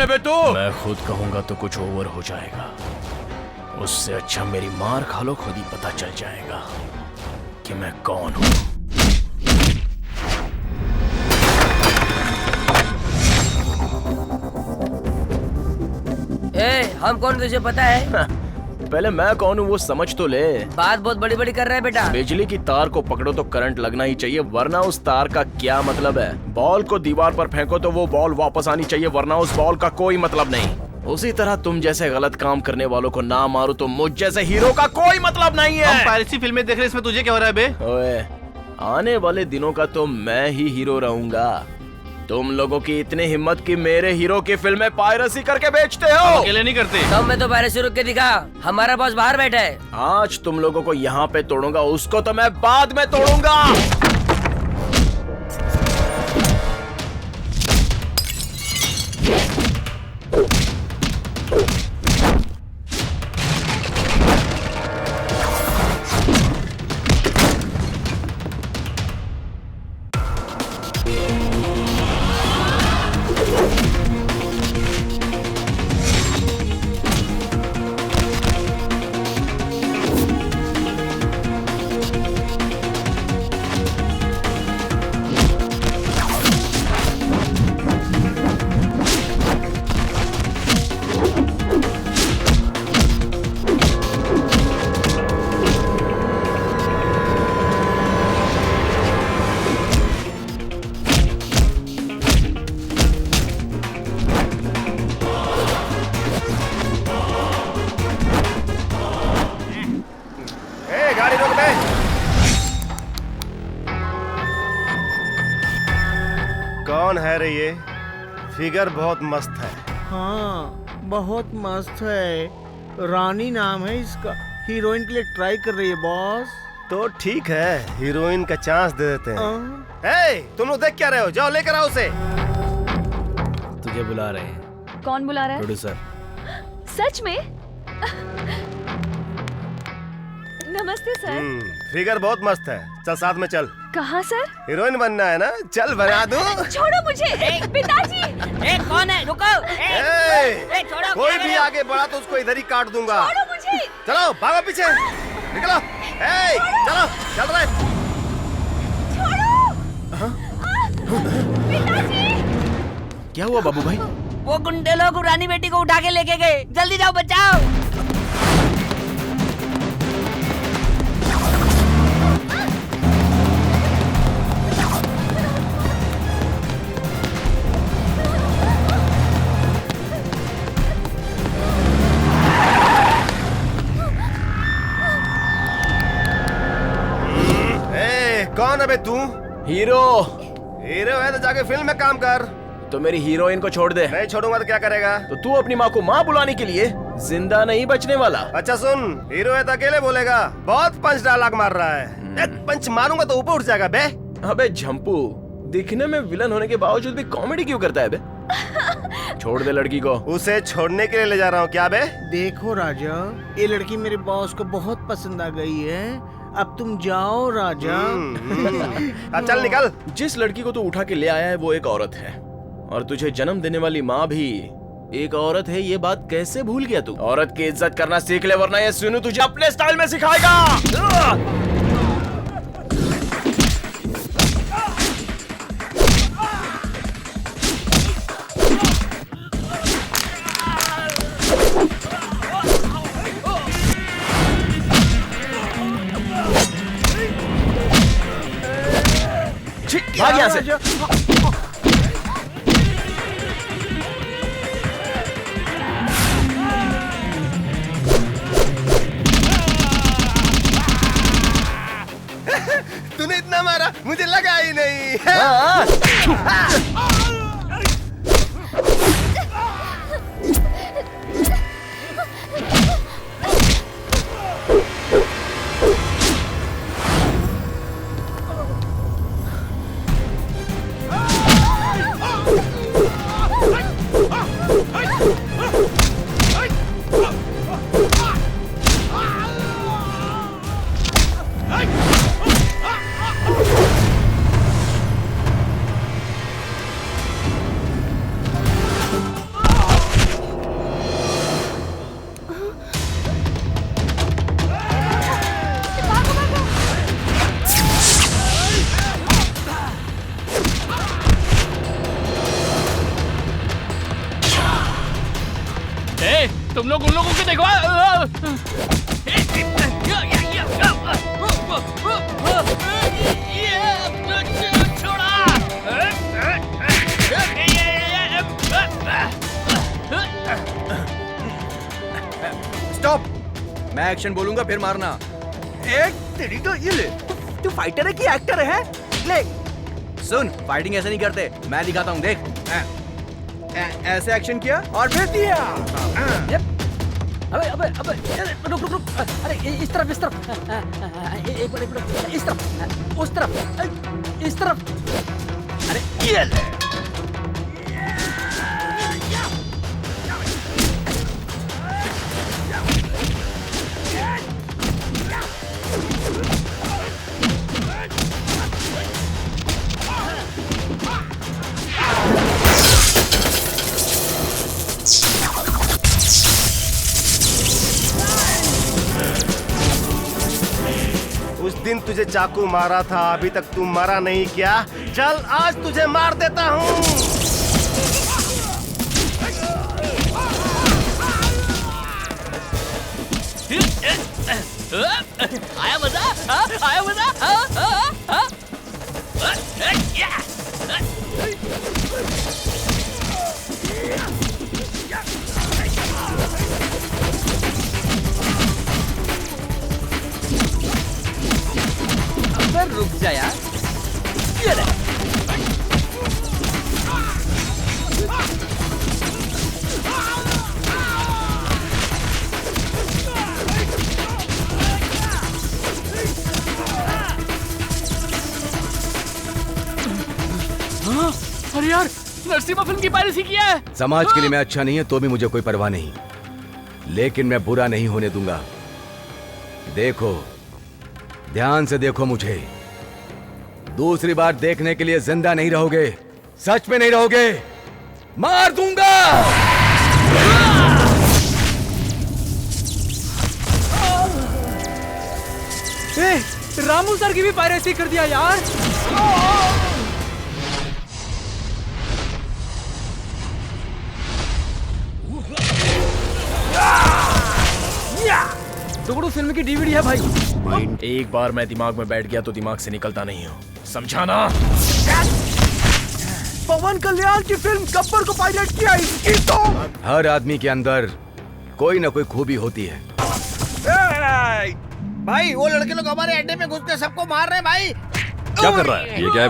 है बे तू? मैं खुद कहूंगा तो कुछ ओवर हो जाएगा। उससे अच्छा मेरी मार खा लो, खुद ही पता चल जाएगा कि मैं कौन हूं। हम कौन तुझे पता है? पहले मैं कौन हूँ वो समझ तो ले। बात बहुत बड़ी बड़ी कर रहा है बेटा। बिजली की तार को पकड़ो तो करंट लगना ही चाहिए, वरना उस तार का क्या मतलब है। बॉल को दीवार पर फेंको तो वो बॉल वापस आनी चाहिए, वरना उस बॉल का कोई मतलब नहीं। उसी तरह तुम जैसे गलत काम करने वालों को ना मारो तो मुझ जैसे हीरो का कोई मतलब नहीं है। हम पायरेसी फिल्में देख रहे हैं, इसमें तुझे क्या हो रहा है बे? ओए, आने वाले दिनों का तो मैं ही हीरो रहूंगा। तुम लोगों की इतनी हिम्मत कि मेरे हीरो की फिल्में पायरेसी करके बेचते हो। अकेले नहीं करते। तुम में तो पायरेसी रुक के दिखा, हमारा बॉस बाहर बैठा है। आज तुम लोगों को यहाँ पे तोड़ूंगा, उसको तो मैं बाद में तोड़ूंगा। गाड़ी रोक दे। कौन है रे ये? फिगर बहुत मस्त है। हाँ, बहुत मस्त है। रानी नाम है इसका। हीरोइन के लिए ट्राई कर रही है बॉस। तो ठीक है, हीरोइन का चांस दे देते हैं। तुम लोग देख क्या रहे हो? जाओ लेकर आओ उसे। तुझे बुला रहे हैं। कौन बुला रहा है? प्रोड्यूसर। सच में? नमस्ते सर। फिगर बहुत मस्त है। चल साथ में चल। कहाँ सर? हीरोइन बनना है ना? चल बना दूं। छोड़ो मुझे। पिताजी। कौन है? रुको। छोड़ो। कोई भी आगे बढ़ा तो उसको इधर ही काट दूंगा। छोड़ो मुझे। चलो भागो पीछे। निकलो। चलो चल रहे। पिताजी। क्या हुआ बाबू भाई? वो गुंडे लोग रानी बेटी को उठा के लेके गए। जल्दी जाओ, बचाओ। कौन है बे तू? हीरो। हीरो है तो जाके फिल्म में काम कर। तो मेरी हीरोइन को छोड़ दे। नहीं छोड़ूंगा तो क्या करेगा? तो तू अपनी माँ को माँ बुलाने के लिए जिंदा नहीं बचने वाला। अच्छा सुन, हीरो है तो अकेले बोलेगा। बहुत पंच डायलॉग मार रहा है। एक पंच मारूंगा तो ऊपर उठ जाएगा बे। अबे झम्पू, दिखने में विलन होने के बावजूद भी कॉमेडी क्यों करता है बे? छोड़ दे लड़की को। उसे छोड़ने के लिए ले जा रहा हूँ। क्या बे? देखो राजा, ये लड़की मेरे बॉस को बहुत पसंद आ गई है। अब तुम जाओ राजा। अब चल निकल। जिस लड़की को तू उठा के ले आया है वो एक औरत है, और तुझे जन्म देने वाली माँ भी एक औरत है। ये बात कैसे भूल गया तू? औरत की इज्जत करना सीख ले, वरना ये सुनू तुझे अपने स्टाइल में सिखाएगा। भाग यहाँ से। तूने इतना मारा, मुझे लगा ही नहीं। एक्शन बोलूंगा फिर मारना। एक तेरी तो ये ले। तू फाइटर है कि एक्टर है? ले सुन, फाइटिंग ऐसे नहीं करते, मैं दिखाता हूँ, देख। ऐसे एक्शन किया और फिर दिया। अबे अबे अबे रुक रुक रुक, अरे इस तरफ इस तरफ, एक मिनट इस तरफ, उस तरफ, इस तरफ, अरे ये ले। उस दिन तुझे चाकू मारा था, अभी तक तू मरा नहीं क्या? चल आज तुझे मार देता हूँ। आया मजा, आया मजा। रुक जा यार। ये ले। अरे यार, नरसिम्हा फिल्म की पायरेसी किया है। समाज के लिए मैं अच्छा नहीं है तो भी मुझे कोई परवाह नहीं, लेकिन मैं बुरा नहीं होने दूंगा। देखो, ध्यान से देखो मुझे। दूसरी बार देखने के लिए जिंदा नहीं रहोगे, सच में नहीं रहोगे, मार दूंगा। रामू सर की भी पायरेसी कर दिया यार। टुकड़ू फिल्म की डीवीडी है भाई। एक बार मैं दिमाग में बैठ गया तो दिमाग से निकलता नहीं हूँ, समझा ना? पवन कल्याण की फिल्म गब्बर को पायरेट किया, इसकी तो। हर आदमी के अंदर कोई ना कोई खूबी होती है। भाई वो लड़के लोग हमारे अड्डे में घुस के सबको मार रहे हैं भाई। क्या कर रहा है ये? क्या है?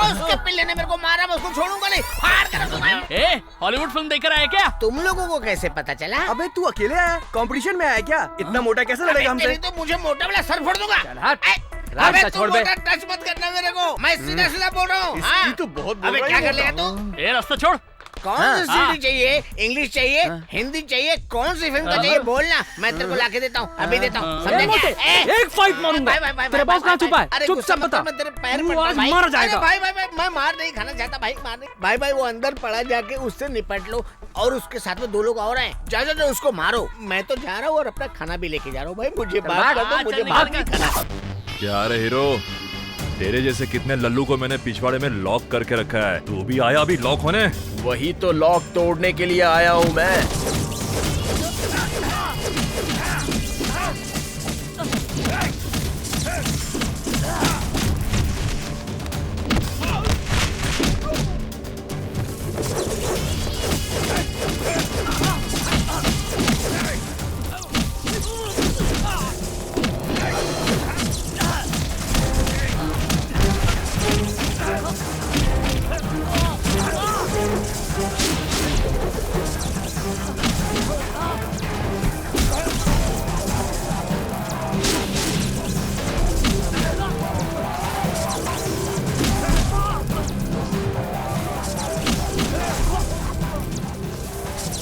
उसके पिल्ले ने मेरे को मारा, मैं उसको छोड़ूंगा नहीं। फाड़ कर ए, हॉलीवुड फिल्म देखकर आया क्या? तुम लोगों को कैसे पता चला? अबे तू अकेले आया, कंपटीशन में आया क्या? इतना मोटा कैसे लड़ेगा हमसे? तेरी तो मुझे मोटा वाला सर फोड़ दूंगा। रास्ता अबे छोड़ तू बे। मोटा टच मत करना मेरे को, मैं सीधा सीधा बोल रहा हूँ। इसकी तो बहुत बोल अबे रहा क्या है कर लेगा मोटा। तू? ए, रास्ता छोड़। कौन सी सीडी चाहिए? इंग्लिश चाहिए? हिंदी चाहिए? कौन सी फिल्म का चाहिए बोलना, मैं तेरे को लाके देता हूँ, अभी देता हूँ। समझे क्या? एक फाइट मारूंगा। तेरा बॉस कहाँ छुपा है? अरे चुपचाप गुस्सा मत बता। कर, मैं तेरे पैर तू पड़ता आज भाई। मारा जाएगा। अरे भाई मैं मार नहीं खाना चाहता भाई, मार नहीं। भाई वो अंदर पड़ा, जाके उससे निपट लो, और उसके साथ में 2 लोग और हैं। जा उसको मारो। मैं तो जा रहा हूँ और अपना खाना भी लेके जा रहा हूँ। भाई मुझे बात कर दो, मुझे बात नहीं करना। क्या रे हीरो, तेरे जैसे कितने लल्लू को मैंने पिछवाड़े में लॉक करके रखा है, तू भी आया अभी लॉक होने? वही तो लॉक तोड़ने के लिए आया हूँ मैं।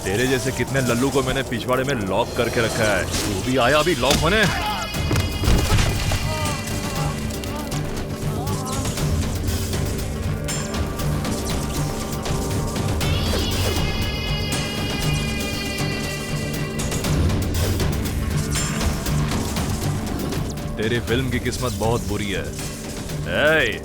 तेरे जैसे कितने लल्लू को मैंने पिछवाड़े में लॉक करके रखा है, तू भी आया अभी लॉक होने? तेरी फिल्म की किस्मत बहुत बुरी है। ए,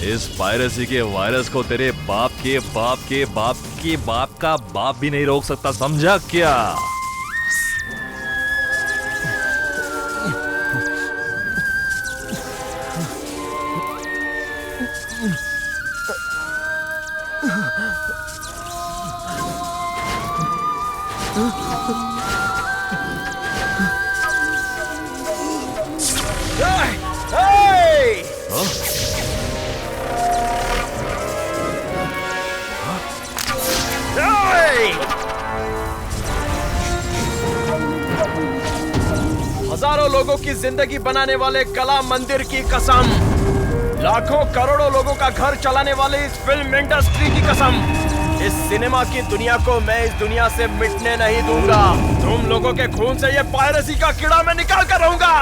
इस पायरेसी के वायरस को तेरे बाप के बाप के बाप के बाप का बाप भी नहीं रोक सकता, समझा क्या? हजारों लोगों की जिंदगी बनाने वाले कला मंदिर की कसम, लाखों करोड़ों लोगों का घर चलाने वाले इस फिल्म इंडस्ट्री की कसम, इस सिनेमा की दुनिया को मैं इस दुनिया से मिटने नहीं दूंगा। तुम लोगों के खून से ये पायरेसी का कीड़ा मैं निकाल कर रहूंगा।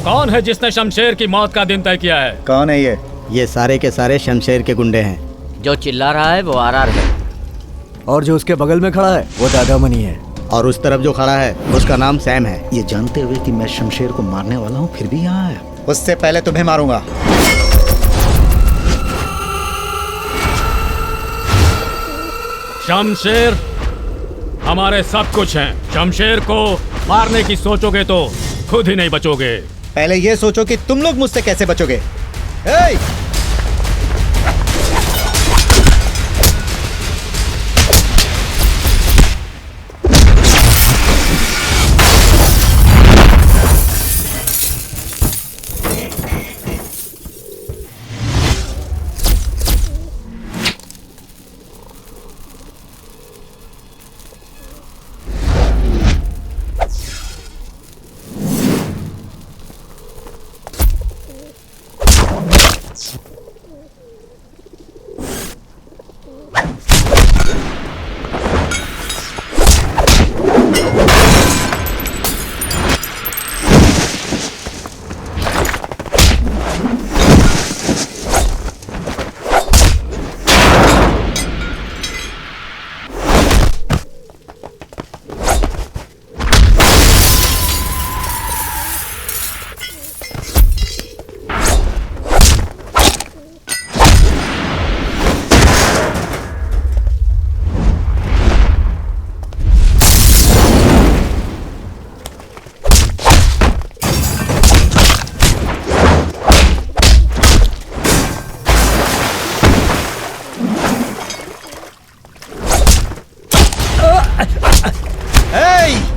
कौन है जिसने शमशेर की मौत का दिन तय किया है? कौन है ये सारे के सारे शमशेर के गुंडे हैं। जो चिल्ला रहा है वो आरआर है, और जो उसके बगल में खड़ा है वो दादामणि है, और उस तरफ जो खड़ा है उसका नाम सैम है। ये जानते हुए कि मैं शमशेर को मारने वाला हूँ फिर भी यहाँ आया। उससे पहले तुम्हें मारूंगा। शमशेर हमारे सब कुछ हैं। शमशेर को मारने की सोचोगे तो खुद ही नहीं बचोगे। पहले ये सोचो कि तुम लोग मुझसे कैसे बचोगे।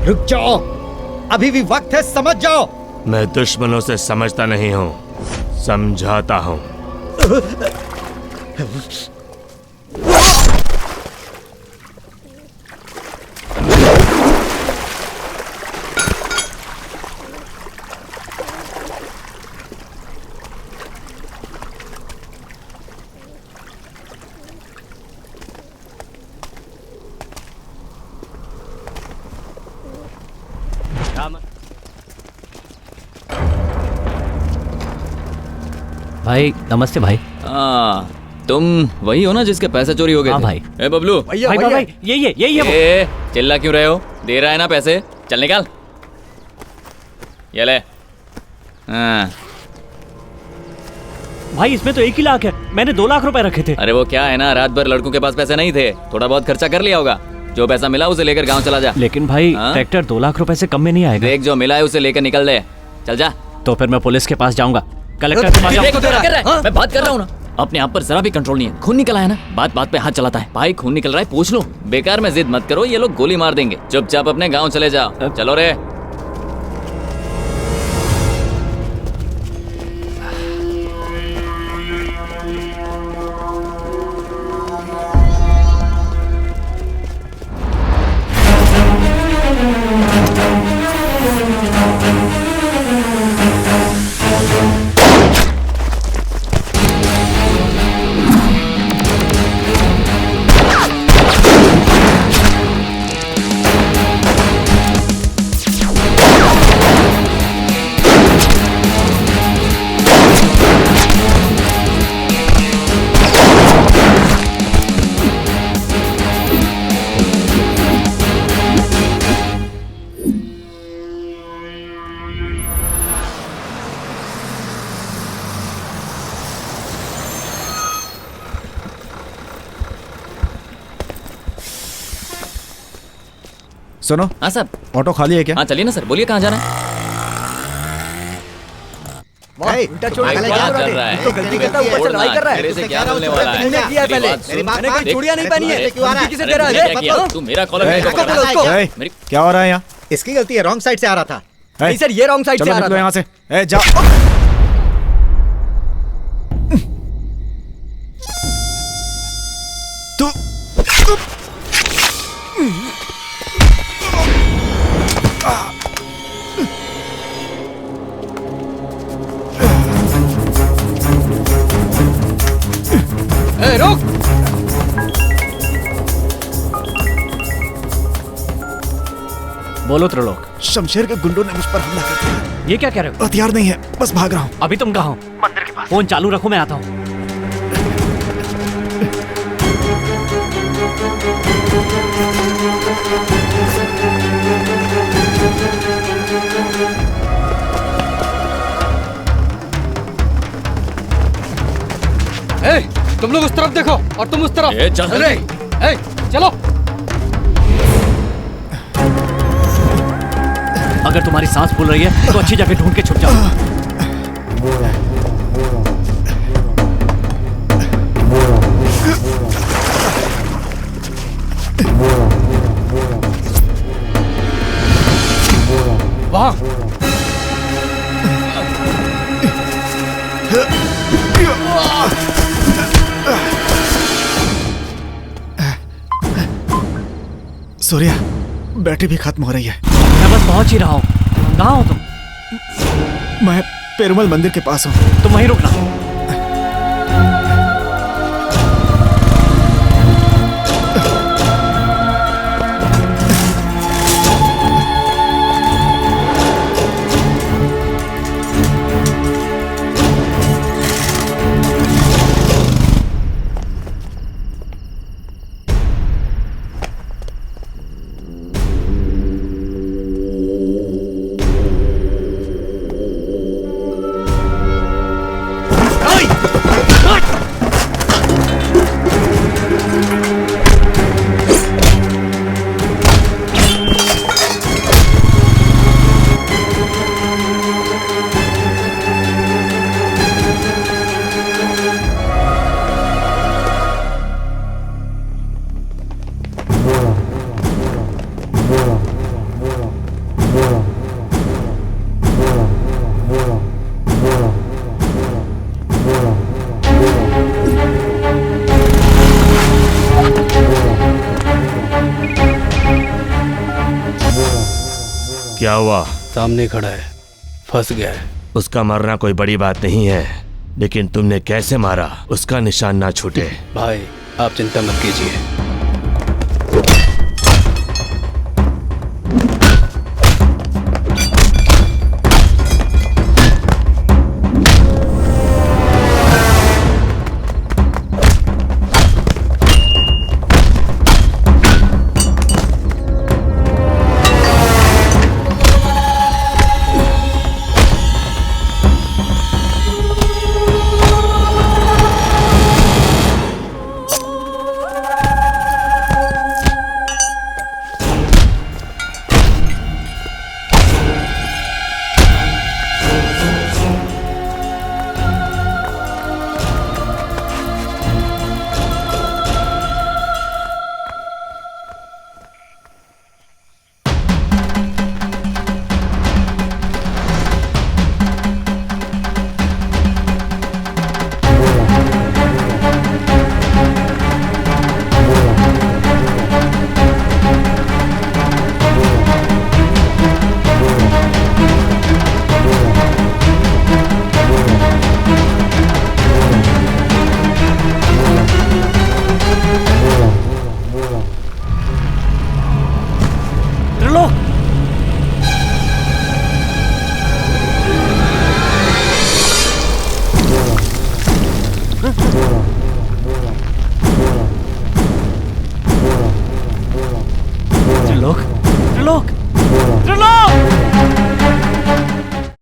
रुक जाओ, अभी भी वक्त है, समझ जाओ। मैं दुश्मनों से समझता नहीं हूँ, समझाता हूँ। भाई नमस्ते भाई। तुम वही हो ना जिसके पैसे चोरी हो गए? हाँ भाई। ए बबलू, भाई यही है। चिल्ला क्यों रहे हो? दे रहा है ना पैसे, चल निकाल। ये ले। भाई इसमें तो 1 ही लाख है, मैंने 2 लाख रुपए रखे थे। अरे वो क्या है ना, रात भर लड़कों के पास पैसे नहीं थे, थोड़ा बहुत खर्चा कर लिया होगा। जो पैसा मिला उसे लेकर गाँव चला जा। लेकिन भाई ट्रैक्टर 2 लाख रुपए से कम में नहीं आएगा। देख, जो मिला है उसे लेकर निकल दे, चल जा। तो फिर मैं पुलिस के पास जाऊंगा, कलेक्टर के पास जाऊंगा। मैं बात कर रहा हूँ ना। अपने आप पर जरा भी कंट्रोल नहीं है। खून निकला है ना, बात बात पे हाथ चलाता है। भाई खून निकल रहा है, पूछ लो। बेकार में जिद मत करो, ये लोग गोली मार देंगे। चुपचाप अपने गाँव चले जाओ। चलो रे। सुनो। हाँ सर। ऑटो खाली है क्या? हाँ चलिए ना सर, बोलिए कहाँ जाना है? उल्टा छोड़ क्या कर रहा है? तो गलती करता ऊपर से लड़ाई कर रहा है। तेरे से क्या बोलने वाला है? तूने किया है पहले। मैंने कोई चूड़ियां नहीं पहनी है। किसी दे रहा है? तू मेरा कॉलर नहीं पकड़ रहा है। क्या हो रहा है यहाँ? इसकी गलती है, रॉन्ग साइड से आ रहा था। नहीं सर, ये रॉन्ग साइड से आ रहा था। यहाँ से जाओ। तू रुक। बोलो त्रिलोक। शमशेर के गुंडों ने मुझ पर हमला कर दिया। ये क्या कह रहे हो? हथियार नहीं है, बस भाग रहा हूँ। अभी तुम कहाँ हो? मंदिर के पास। फोन चालू रखो, मैं आता हूँ। तुम लोग उस तरफ देखो और तुम उस तरफ। चल चलो। अगर तुम्हारी सांस फूल रही है तो अच्छी जगह ढूंढ के छुप जाओ। वहां। सूर्या, बैटरी भी खत्म हो रही है। मैं बस पहुंच ही रहा हूँ। कहाँ हो तुम? मैं पेरुमल मंदिर के पास हूँ। तुम वहीं रुकना। क्या हुआ? सामने खड़ा है, फंस गया है। उसका मरना कोई बड़ी बात नहीं है, लेकिन तुमने कैसे मारा उसका निशान ना छूटे। भाई आप चिंता मत कीजिए,